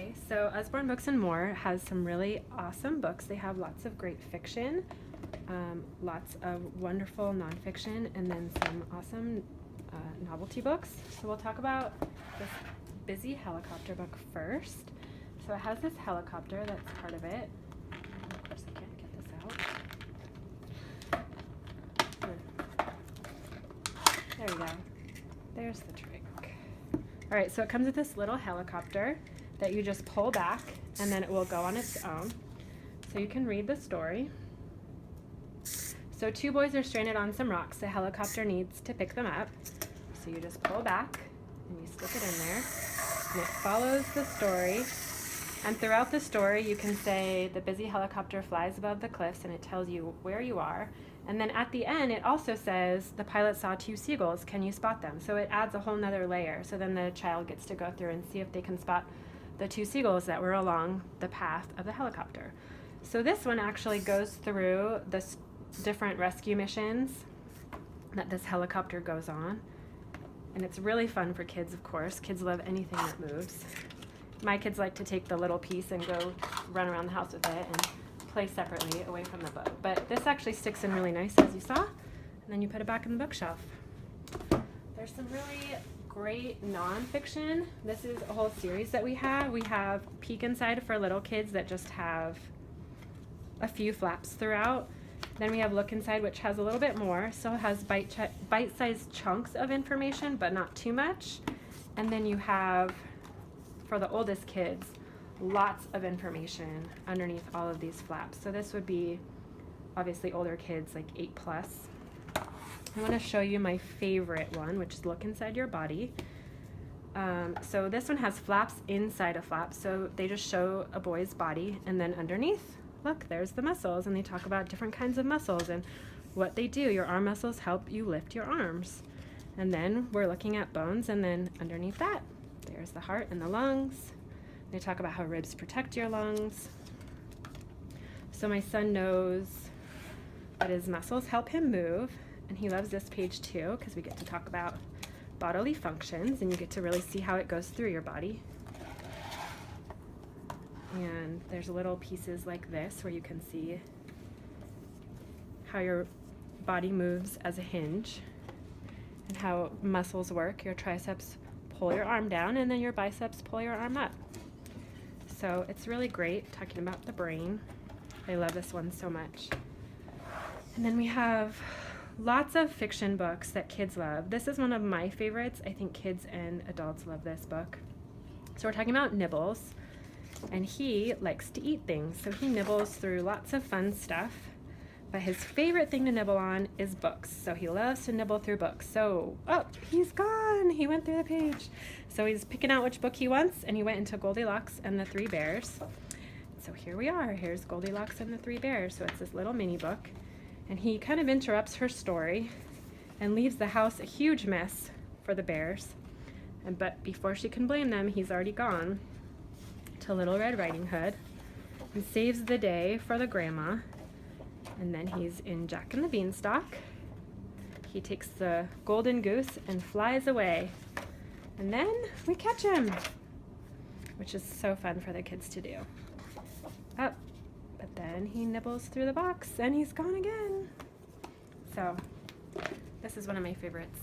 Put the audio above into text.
Okay, so Usborne Books and More has some really awesome books. They have lots of great fiction, lots of wonderful nonfiction, and then some awesome novelty books. So we'll talk about this Busy Helicopter book first. So it has this helicopter that's part of it. Of course, I can't get this out. There we go. There's the trick. All right, so it comes with this little helicopter that you just pull back, and then it will go on its own. So you can read the story. So two boys are stranded on some rocks. The helicopter needs to pick them up. So you just pull back, and you stick it in there, and it follows the story. And throughout the story, you can say, the busy helicopter flies above the cliffs, and it tells you where you are. And then at the end, it also says, the pilot saw two seagulls. Can you spot them? So it adds a whole nother layer. So then the child gets to go through and see if they can spot the two seagulls that were along the path of the helicopter. So this one actually goes through the different rescue missions that this helicopter goes on. And it's really fun for kids, of course. Kids love anything that moves. My kids like to take the little piece and go run around the house with it and play separately away from the book. But this actually sticks in really nice, as you saw, and then you put it back in the bookshelf. There's some really great nonfiction. This is a whole series that we have. We have Peek Inside for little kids that just have a few flaps throughout. Then we have Look Inside, which has a little bit more. So it has bite-sized chunks of information, but not too much. And then you have, for the oldest kids, lots of information underneath all of these flaps. So this would be obviously older kids, like 8+. I want to show you my favorite one, which is Look Inside Your Body. So this one has flaps inside a flap. So they just show a boy's body, and then underneath, look, there's the muscles, and they talk about different kinds of muscles and what they do. Your arm muscles help you lift your arms. And then we're looking at bones, and then underneath that, there's the heart and the lungs. They talk about how ribs protect your lungs. So my son knows that his muscles help him move, and he loves this page too, because we get to talk about bodily functions, and you get to really see how it goes through your body. And there's little pieces like this where you can see how your body moves as a hinge and how muscles work. Your triceps pull your arm down, and then your biceps pull your arm up. So it's really great talking about the brain. I love this one so much. And then we have lots of fiction books that kids love. This is one of my favorites. I think kids and adults love this book. So we're talking about Nibbles, and he likes to eat things. So he nibbles through lots of fun stuff, but his favorite thing to nibble on is books. So he loves to nibble through books. So, oh, he's gone. He went through the page. So he's picking out which book he wants, and he went into Goldilocks and the Three Bears. So here we are. Here's Goldilocks and the Three Bears. So it's this little mini book, and he kind of interrupts her story and leaves the house a huge mess for the bears. But before she can blame them, he's already gone to Little Red Riding Hood and saves the day for the grandma. And then he's in Jack and the Beanstalk. He takes the golden goose and flies away. And then we catch him, which is so fun for the kids to do. Oh, but then he nibbles through the box and he's gone again. So this is one of my favorites.